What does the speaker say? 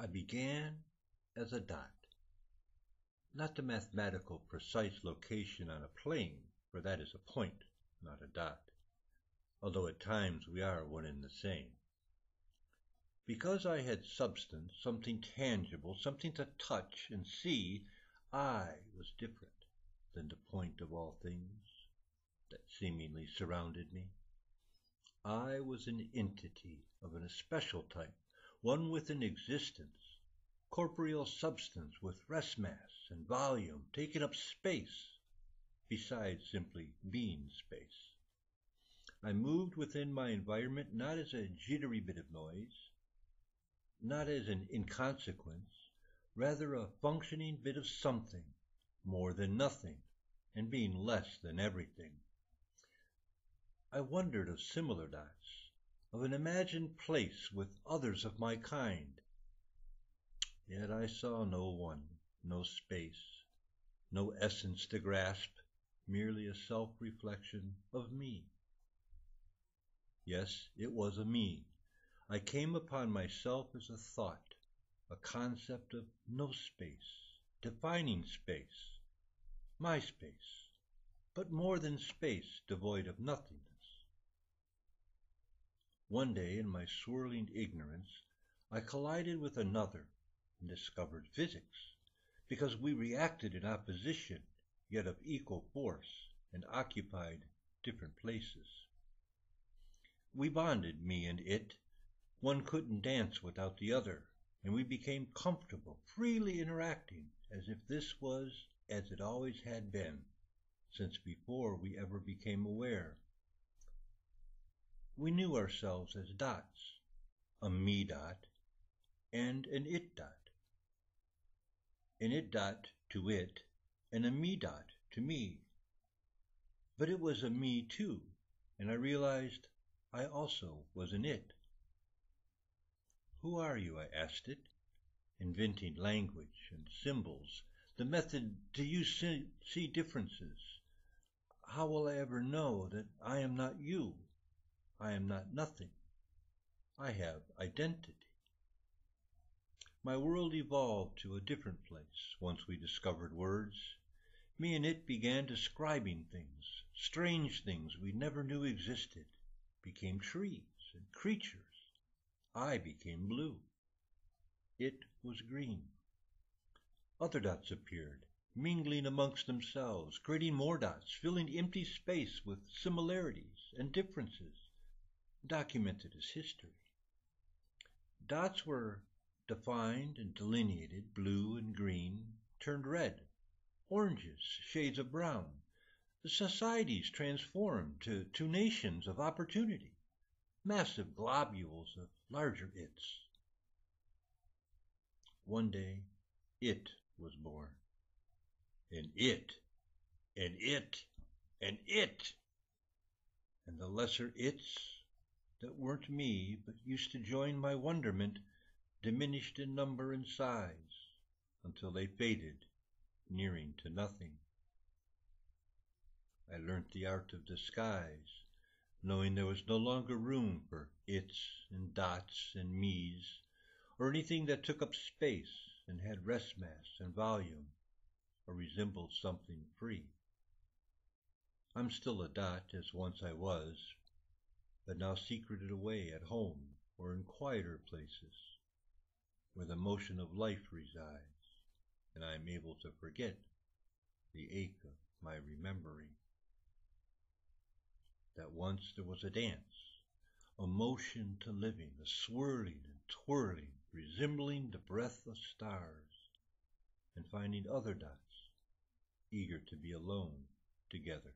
I began as a dot, not the mathematical precise location on a plane, for that is a point, not a dot, although at times we are one and the same. Because I had substance, something tangible, something to touch and see, I was different than the point of all things that seemingly surrounded me. I was an entity of an especial type, one with an existence, corporeal substance with rest mass and volume, taking up space, besides simply being space. I moved within my environment not as a jittery bit of noise, not as an inconsequence, rather a functioning bit of something, more than nothing, and being less than everything. I wondered of similar dots, of an imagined place with others of my kind. Yet I saw no one, no space, no essence to grasp, merely a self-reflection of me. Yes, it was a me. I came upon myself as a thought, a concept of no space, defining space, my space, but more than space, devoid of nothingness. One day, in my swirling ignorance, I collided with another and discovered physics, because we reacted in opposition, yet of equal force, and occupied different places. We bonded, me and it. One couldn't dance without the other, and we became comfortable, freely interacting, as if this was as it always had been, since before we ever became aware. We knew ourselves as dots, a me dot and an it dot. An it dot to it, and a me dot to me. But it was a me too, and I realized I also was an it. Who are you? I asked it, inventing language and symbols, the method to use see differences. How will I ever know that I am not you? I am not nothing. I have identity. My world evolved to a different place once we discovered words. Me and it began describing things, strange things we never knew existed, became trees and creatures. I became blue. It was green. Other dots appeared, mingling amongst themselves, creating more dots, filling empty space with similarities and differences, documented as history. Dots were defined and delineated, blue and green, turned red, oranges, shades of brown. The societies transformed to two nations of opportunity, massive globules of larger its. One day, it was born. And it, and it, and it, and the lesser its that weren't me but used to join my wonderment diminished in number and size until they faded, nearing to nothing. I learnt the art of disguise, knowing there was no longer room for its and dots and me's, or anything that took up space and had rest mass and volume, or resembled something free. I'm still a dot as once I was, but now secreted away at home or in quieter places, where the motion of life resides, and I am able to forget the ache of my remembering. That once there was a dance, a motion to living, a swirling and twirling, resembling the breath of stars, and finding other dots, eager to be alone together.